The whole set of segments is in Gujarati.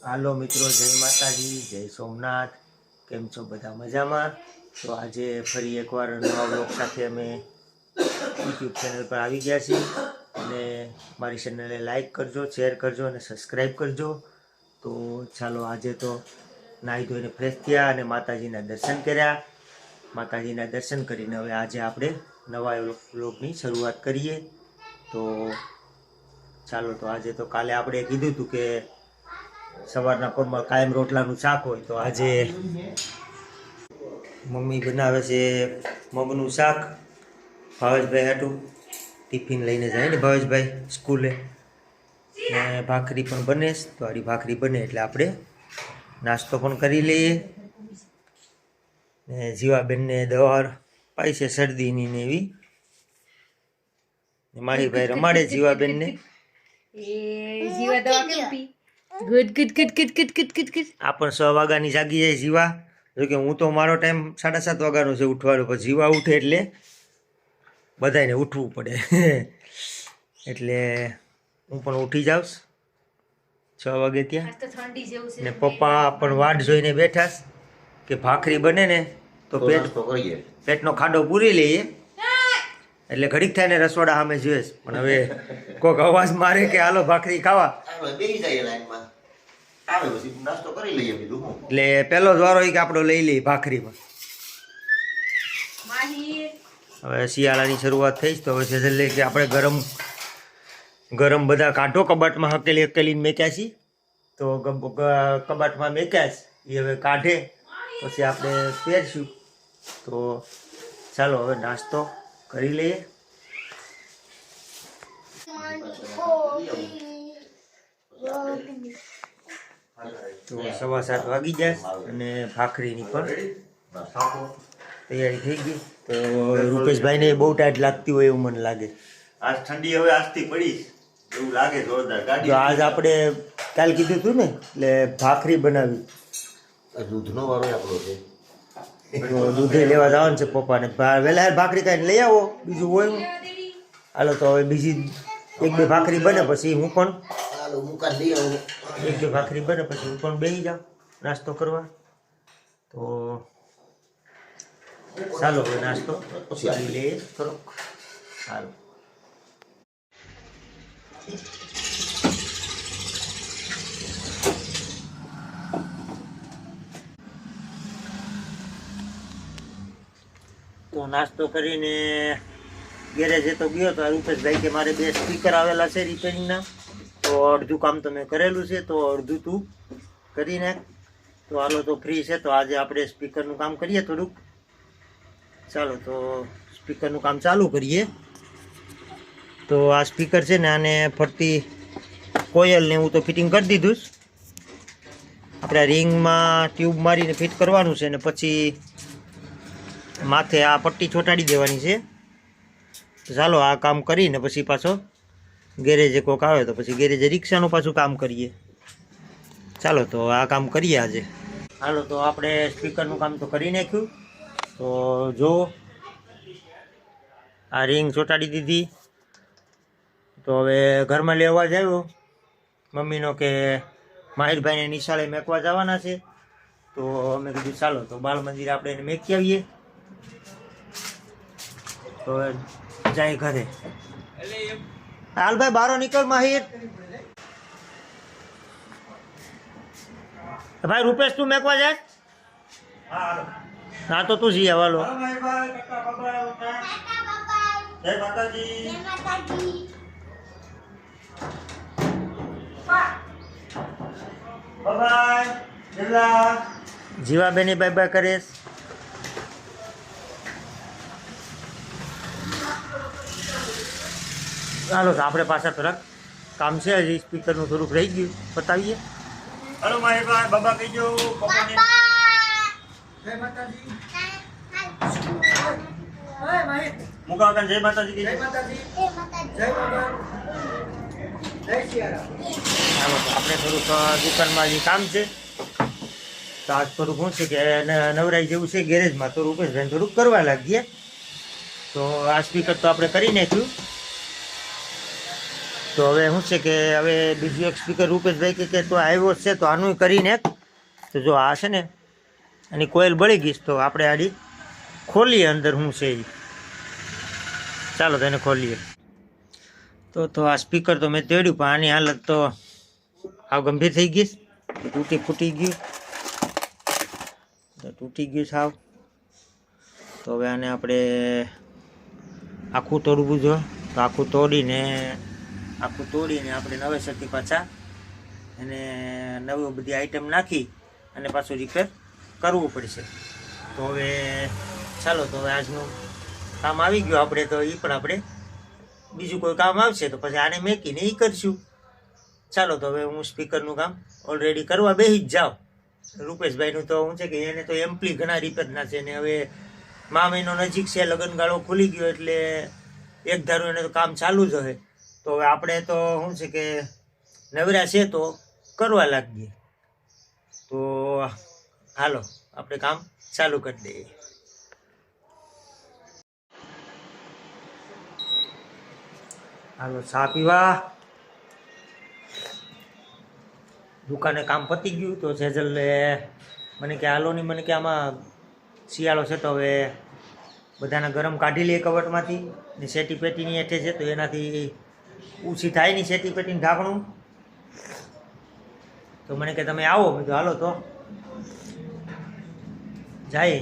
હાલો મિત્રો, જય માતાજી, જય સોમનાથ. કેમ છો બધા? મજામાં? તો આજે ફરી એકવાર નવા બ્લોગ સાથે અમે યુટ્યુબ ચેનલ પર આવી ગયા છીએ અને મારી ચેનલને લાઈક કરજો, શેર કરજો અને સબસ્ક્રાઈબ કરજો. તો ચાલો, આજે તો નાહી ધોઈને ફ્રેશ થયા અને માતાજીના દર્શન કર્યા. માતાજીના દર્શન કરીને હવે આજે આપણે નવા બ્લોગની શરૂઆત કરીએ. તો ચાલો, તો આજે તો કાલે આપણે કીધું હતું કે સવારના પોરમાં કાયમ રોટલાનું શાક હોય, તો આજે મમ્મી બનાવે છે મગનું શાક. ભાવેશભાઈ હાટું ટિફિન લઈને જાય ને ભાવેશભાઈ સ્કૂલે, ને ભાખરી પણ બને. તો આડી ભાખરી બને એટલે આપણે નાસ્તો પણ કરી લઈએ. ને જીવાબેનને દવા પાઈ છે શરદીની ને એવી. માહીભાઈ રમાડે જીવાબેનને. જીવા દવા કેમ પી? Good good good good good good good good. આ પણ 6 વાગ્યાની જાગી જાય જીવા. જોકે હું તો મારો ટાઈમ 7:30 વાગ્યાનો છે ઉઠવાનો, પણ જીવા ઉઠે એટલે બધાને ઉઠવું પડે એટલે હું પણ ઉઠી જાઉં 6 વાગે ત્યાં. ને પપ્પા પણ વાટ જોઈને બેઠા કે ભાખરી બને ને તો પેટનો ખાડો પૂરી લઈએ. એટલે ઘડીક થાય ને રસોડા સામે જોઈએ, પણ હવે કોઈક અવાજ મારે કે હાલો ભાખરી ખાવા, એટલે પેલો જ વારો કે આપણો લઈ લઈએ ભાખરીમાં. હવે શિયાળાની શરૂઆત થઈ તો હવે જલ્દી કે આપણે ગરમ બધા કાઢો કબાટમાં હકેલીને મેક્યા છીએ. તો કબાટમાં મેક્યા છે એ હવે કાઢે પછી આપણે પહેરશું. તો ચાલો હવે નાસ્તો કરી લઈએ. તો 7:15 વાગી જાય અને ભાખરીની પણ તૈયારી થઈ ગઈ. તો રૂપેશભાઈને બહુ ટાઈટ લાગતી હોય એવું મને લાગે. આજ ઠંડી હવે આજથી પડી એવું લાગે જોરદાર. તો આજ આપણે કાલ કીધું હતું ને એટલે ભાખરી બનાવી. દૂધનો વારો આપણો છે. તો દૂધે લેવા જવાનું છે પપ્પાને. વહેલા ભાખરી કાંઈ લઈ આવો, બીજું હોય. હાલો તો હવે બીજી 1-2 ભાખરી બને પછી હું પણ 1-2 ભાખરી બને પછી હું પણ બેસી જાઉં નાસ્તો કરવા. તો ચાલો હવે નાસ્તો કરી લઈએ થોડોક. હાલો. તો નાસ્તો કરીને ગેરેજે તો ગયો તો રૂપેશભાઈ કે મારે 2 સ્પીકર આવેલા છે રિપેરિંગના, તો અડધું કામ તો મેં કરેલું છે, તો અડધું તું કરી નાખ. તો હાલો તો ફ્રી છે તો આજે આપણે સ્પીકરનું કામ કરીએ થોડુંક. ચાલો તો સ્પીકરનું કામ ચાલુ કરીએ. તો આ સ્પીકર છે ને આને ફરતી કોયલને હું તો ફિટિંગ કરી દીધું છે. આપણે રિંગમાં ટ્યુબ મારીને ફિટ કરવાનું છે ને પછી માથે આ પટ્ટી ચોંટાડી દેવાની છે. તો ચાલો આ કામ કરીને પછી પાછો ગેરેજે કોક આવે તો પછી ગેરેજે રિક્ષાનું પાછું કામ કરીએ. ચાલો તો આ કામ કરીએ આજે. હાલો તો આપણે સ્પીકરનું કામ તો કરી નાખ્યું. તો જો આ રિંગ ચોંટાડી દીધી. તો હવે ઘરમાં લેવા જ આવ્યો મમ્મીનો કે માહિરભાઈને નિશાળે મેકવા જવાના છે. તો અમે કીધું ચાલો તો બાળ મંદિર આપણે એને મેકી આવીએ. તો જાય ઘરે. હાલ ભાઈ બારો નીકળ માહિર. ભાઈ રૂપેશ તું મેકવા જાય? હા તો તું જઈ આવાલો. જય માતાજી. જીવાબેની બાય બાય કરીશ. ચાલો તો આપણે પાછા થોડાક કામ છે, હજી સ્પીકરનું થોડુંક રહી ગયું, બતાવીએ. હલો માહિરભાઈ, બાબા કહીજો પપ્પાને. મુકા કાકા જય માતાજી કહીજો. ચાલો તો આપણે થોડુંક દુકાનમાં હજી કામ છે. તો આજ થોડુંક શું છે કે નવરાઈ જેવું છે ગેરેજમાં, તો રૂપેશભાઈ થોડુંક કરવા લાગીએ. તો આ સ્પીકર તો આપણે કરી નાખ્યું. તો હવે શું છે કે હવે બીજું એક સ્પીકર રૂપેશભાઈ કે તો આવ્યો છે તો આનું કરીને તો જો આ છે ને એની કોઇલ બળી ગઈ તો આપણે આડી ખોલીએ અંદર શું છે એ. ચાલો તો એને ખોલીએ. તો આ સ્પીકર તો મેં તેડ્યું પણ આની હાલત તો આવ ગંભીર થઈ ગઈ, ફૂટી ગયું તો તૂટી ગયું સાવ. તો હવે આને આપણે આખું તોડવું જોઈએ. તો આખું તોડીને આપણે નવેસરથી પાછા એને નવી બધી આઈટમ નાખી અને પાછું રિપેર કરવું પડશે. તો હવે ચાલો તો હવે આજનું કામ આવી ગયું આપણે તો એ પણ આપણે બીજું કોઈ કામ આવશે તો પછી આને મેકીને એ કરશું. ચાલો તો હવે હું સ્પીકરનું કામ ઓલરેડી કરવા બેસી જ જાઉં. રૂપેશભાઈનું તો શું છે કે એને તો એમ્પલી ઘણા રિપેરના છે ને હવે મહિનો નજીક છે, લગ્નગાળો ખુલી ગયો એટલે એક ધારું એને તો કામ ચાલુ જ હોય. તો હવે આપણે તો શું છે કે નવરા છે તો કરવા લાગીએ. તો હાલો આપણે કામ ચાલુ કરી દઈએ. હાલો ચા પીવા. દુકાને કામ પતી ગયું તો સેજલ મને કે હાલો નહીં, મને કે આમાં શિયાળો છે તો હવે બધાના ગરમ કાઢી લઈએ કવટમાંથી ને શેટી પેટીની હેઠે છે તો એનાથી ઓછી થાય નહીં શેટી પેટીનું ઢાંકણું. તો મને કે તમે આવો, મેં તો હાલો તો જાય.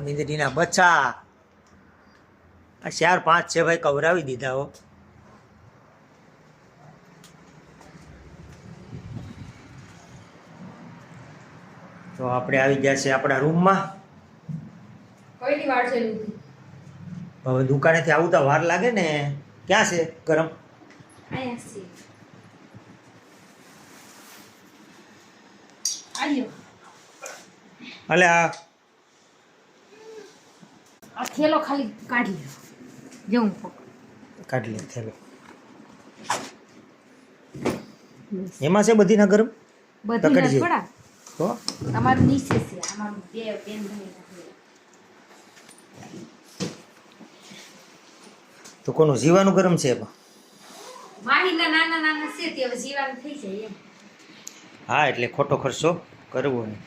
મીંદડીના બચ્ચા આ 4-5 છે ભાઈ, કવરાવી દીધા હો. તો આપણે આવી ગયા છે આપણા રૂમમાં. કોઈની વાર છે હવે દુકાનેથી આવતા વાર લાગે ને. ક્યાં છે ગરમ? અહીંયા છે. આલ્યો અલે આ થેલો ખાલી કાઢી લો. જેવું કાઢી લે થેલો. એમાં છે બધી ના ગરમ બધી પકડજે. થોડા તો તમારું નીચે છે, આમાં બે પેન ભરી તો કોનું જીવાનું ગરમ છે એમાં? માહીના નાના નાના છે તે હવે જીવાનું થઈ જાય એમ. હા એટલે ખોટો ખર્ચો કરવો નહીં.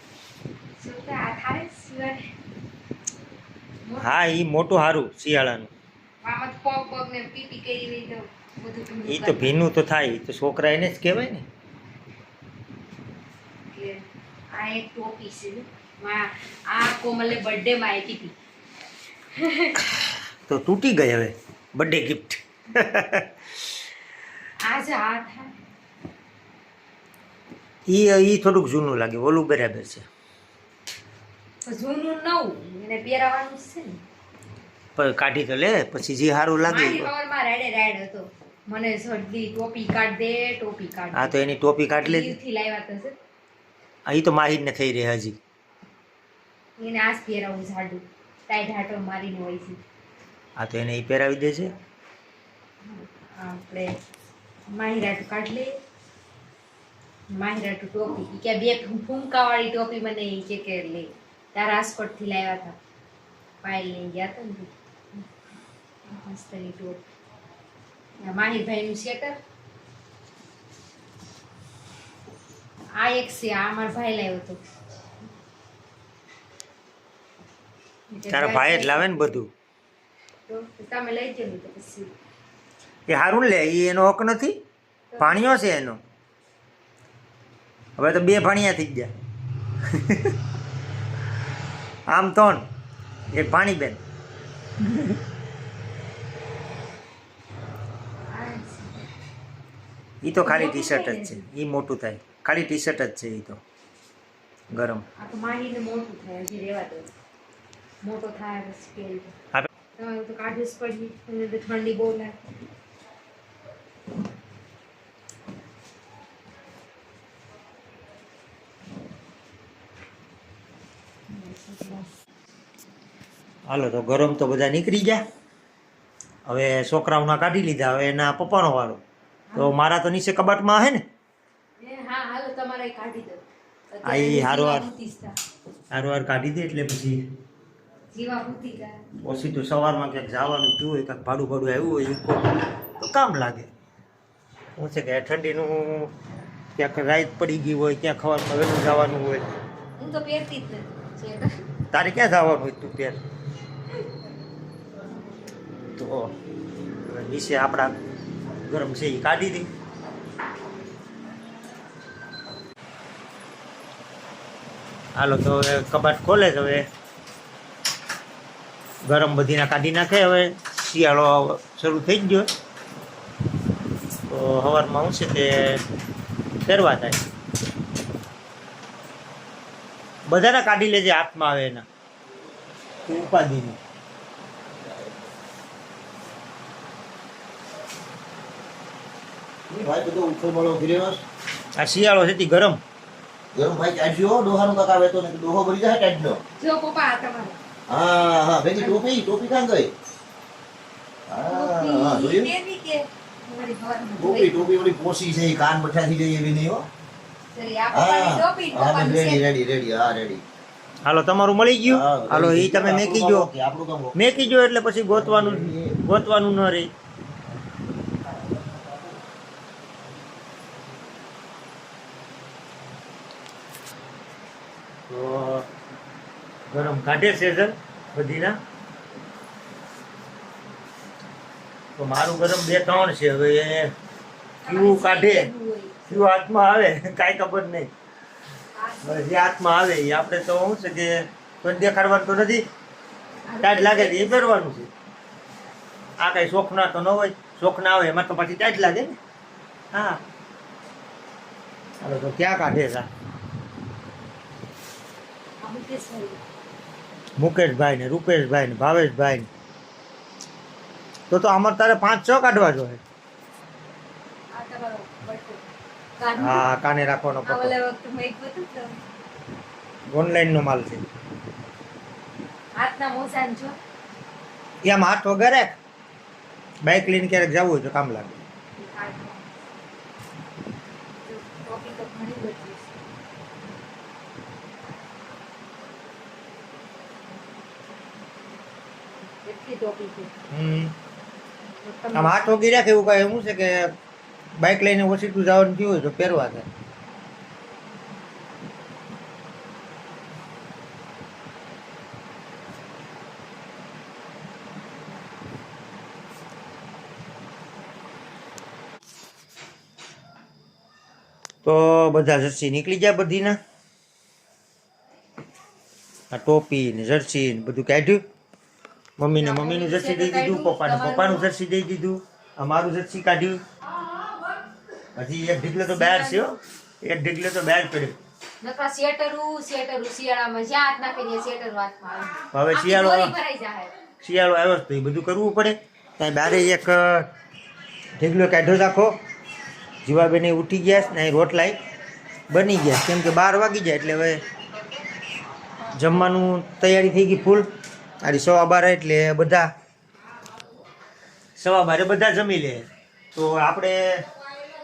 શું કે આ થારે જીવાને હા એ મોટું સારું શિયાળાનું. આમાં તો પગ પગ ને પીપી કરી રહી તો બધું એ તો ભીનું તો થાય, એ તો છોકરા એને જ કહેવાય ને. એટલે આ એક ટોપી છે. આ કોમલે બર્થડે માં આપી હતી. તો તૂટી ગઈ હવે બર્થડે ગિફ્ટ. આ છે આ થાય ઈ થોડુંક જૂનું લાગે, ઓલું બરાબર છે. તો જૂનું નવું એને પહેરાવાનું છે ને. પણ કાઢી તો લે પછી જે સારું લાગે. મારી ખબરમાં રાઈડ હતો. મને સર્દી ટોપી કાઢ દે, ટોપી કાઢ હા તો એની ટોપી કાઢી લેજે. થી લાવ્યા તો છે. અહીં તો માહિર ને થઈ રહી હજી. એને આજ પહેરાવું જાડું ટાઈટ હાટો મારીને હોય છે. હા તો એને એ પહેરાવી દેજે. આપણે માહિરાટું કાઢ લે. માહિરાટું ટોપી ઈ કે બે ફૂંકાવાળી ટોપી મને ઈ કે લે તારા રાજકોટ થી લાવ્યા હતા. પાયલ લઈ ગયા હતા ને મસ્તની ટોપી. માહિરભાઈ નું સ્વેટર આ એક છે. આ મારા ભાઈ લાવ્યો હતો. તારા ભાઈ જ લાવે ને બધું. તો તમે લઈ જજો તો પછી એ સારું લે, એ એનો હક નથી. ભાણિયો છે એનો. હવે તો 2 ભાણિયા થઈ ગયા. આમ 3, એક ભાણીબેન. એ તો ખાલી ટી શર્ટ જ છે, એ મોટું થાય. ખાલી ટી શર્ટ જ છે એ તો ગરમ. આ તો માહીને મોટું થાય હજી રહેવા દો. મોટો થાય પછી પહેરી દો. તમારે તો કાઢવું જ પડે. એને તો ઠંડી બહુ લાગે. હાલો તો ગરમ તો બધા નીકળી ગયા. હવે છોકરાઓના કાઢી લીધા. હવે એના પપ્પાનો વાળો. તો મારા તો નીચે કબાટમાં હે ને. હા હાલો તમારે કાઢી દો. આ ઈ હારોહાર કાઢી દે એટલે પછી જીવા પૂતી ગયા. ઓછી તો સવારમાં ક્યાંક જવાનું થયું હોય ક્યાંક ભાડું આવ્યું હોય ઈકો તો કામ લાગે. શું છે કે ઠંડીનું ક્યાંક રાત પડી ગઈ હોય ક્યાં ખવામાં વહેલું જવાનું હોય. હું તો પહેરતી જ નથી સ્વેટર. તારે ક્યાં જવાનું હોય તું પહેર તો નીચે આપણા ગરમ છે એ કાઢી દે. હાલો તો હવે કબાટ ખોલે છે. હવે ગરમ બધીના કાઢી નાખે. હવે શિયાળો શરૂ થઈ જ ગયો તો સવારમાં શું છે તે પહેરવા થાય. બધાના કાઢી લેજે હાથમાં આવે એના ઉપાધિની. ભાઈ બધો ઉઠો મળો ગિરેવાસ આ શિયાળો છે તે ગરમ. ગરમ ભાઈ કાઢ્યો ડોહાનું કાકા વેતો ને ડોહો ભરી જાય કાઢનો. જો પપ્પા તમારે હા હા ભેગી ટોપી કાં ગઈ? હા જોયું પહેરવી કે મારી ઘરમાં ટોપી ઓલી પોસી છે ઈ કાન બઠા થઈ જાય એવી નહીં હો. સરી આ પપ્પાની ટોપી હા પપ્પાની રેડી શેર. રેડી હા રેડી. હાલો તમારું મળી ગયું. હાલો એ તમે મેકી જો. આપણું કામ મેકી જો એટલે પછી ગોતવાનું ન રહે. તો ગરમ કાઢે સેઝન બધીના. તો મારું ગરમ 2-3 છે. હવે એ કયું કાઢે કયું હાથમાં આવે કાંઈ ખબર નહીં. હવે જે હાથમાં આવે એ આપણે તો શું છે કે કોઈ દેખાડવાનું તો નથી. ટાઈટ લાગે એ પહેરવાનું છે. આ કઈ શોખના તો ન હોય. શોખ ના આવે એમાં તો પછી ટાઈટ લાગે ને. હા હાલો તો ક્યાં કાઢે છે? આ મુકેશભાઈ. મુકેશભાઈ ને રૂપેશભાઈ ને ભાવેશભાઈ ને. તો આમાં તારે 5-6 કાઢવા જોઈએ. આ તમારો બટો. કાન. હા કાને રાખવાનો આ પટ્ટો. ઓલા વખતે મેં એક બતાવ્યું તો ઓનલાઈન નો માલ છે. હાથના મોસાન છો. એમ હાથ વગેરે બાઇક લઈને ક્યારેક જવું હોય તો કામ લાગે. ટોપી તો ઘણી બધી છે. કેટલી ટોપી છે. આમ હાથ વગી રાખે એવું કઈ શું છે કે બાઇક લઈને ઓછી તું જવાનું થયું હોય તો પહેરવા થાય. તો બધા જર્સી નીકળી જાય બધીના. આ ટોપી ને જર્સી ને બધું કાઢ્યું. મમ્મીને મમ્મીનું જર્સી દઈ દીધું, પપ્પાને પપ્પાનું જર્સી દઈ દીધું, અમારું જર્સી કાઢ્યું. હજી એક ઢીકલો તો બહાર છે હો. એક ઢીકલો તો બહાર પડ્યો. નકરા શેટરું શિયાળામાં જ્યાં હાથ નાખે ત્યાં શેટર હાથમાં આવે. હવે આખી દોરી ભરાઈ જાય. શિયાળો આવ્યો તો એ બધું કરવું પડે. ત્યાં બારે એક ઢીકલો કાઢ્યો રાખો. જીવાબેને ઉઠી ગયા ને રોટલા બની ગયા. કેમ કે 12 વાગી જાય એટલે હવે જમવાનું તૈયારી થઈ ગઈ ફૂલ. આરી 12:15 એટલે બધા 12:15 બધા જમી લે. તો આપણે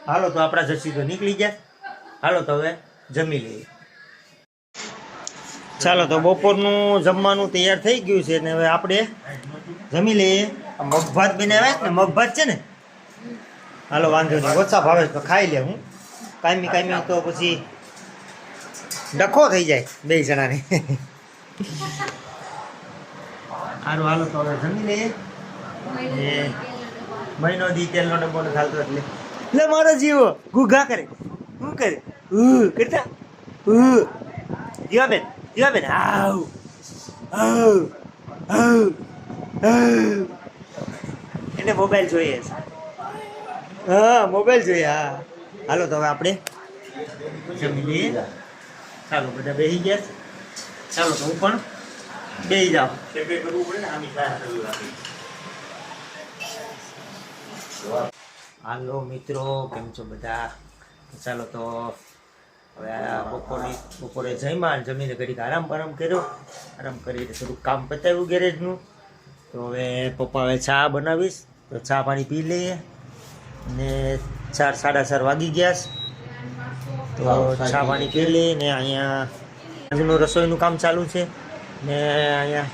હાલો તો આપણા જર્સી તો નીકળી ગયા. હાલો તો હવે જમી લઈએ. ચાલો તો બપોરનું જમવાનું તૈયાર થઈ ગયું છે ને હવે આપણે જમી લઈએ. મગભાત બનાવ્યા ને મગભાત છે ને. હાલો વાંધો નહીં, ઓછા ભાવે તો ખાઈ લે. હું કાયમી તો પછી ડખો થઈ જાય 2 જણાને. સારું હાલો તો હવે જમી લઈએ. મહિનો દી તેલનો ડબ્બો ને ખાલતો એટલે મારો જીવો ગુગા કરે. શું કરે? કરતા જીવાબેન આવ એને મોબાઈલ જોઈએ છે. હા મોબાઈલ જોઈએ. હા હાલો તો હવે આપણે જમી લઈએ. ચાલો બધા બેસી ગયા. ચાલો તો હું પણ બેસી જાઉં. કરવું પડે ને આમી હાલો મિત્રો, કેમ છો બધા? ચાલો તો હવે આ બપોરે જમીને ઘડીક આરામ કર્યો. આરામ કરીને થોડુંક કામ પતાવ્યું ગેરેજનું. તો હવે પપ્પા હવે ચા બનાવીશ તો ચા પાણી પી લઈએ. ને 4-4:30 વાગી ગયા. તો ચા પાણી પી લઈ ને અહીંયા આજનું રસોઈનું કામ ચાલુ છે ને અહીંયા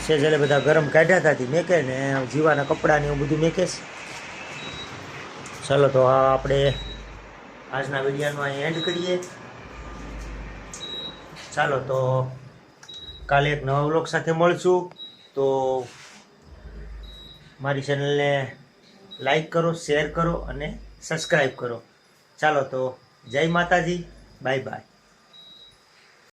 સેજલે બધા ગરમ કાઢ્યા હતા મેકે ને જીવાના કપડાં ને એવું બધું મેકેશ. ચાલો તો આ આપણે આજના વિડીયોનો અહીં એન્ડ કરીએ. ચાલો તો કાલે એક નવા વ્લોગ સાથે મળશું. તો મારી ચેનલને લાઈક કરો, શેર કરો અને સબસ્ક્રાઈબ કરો. ચાલો તો જય માતાજી, બાય બાય.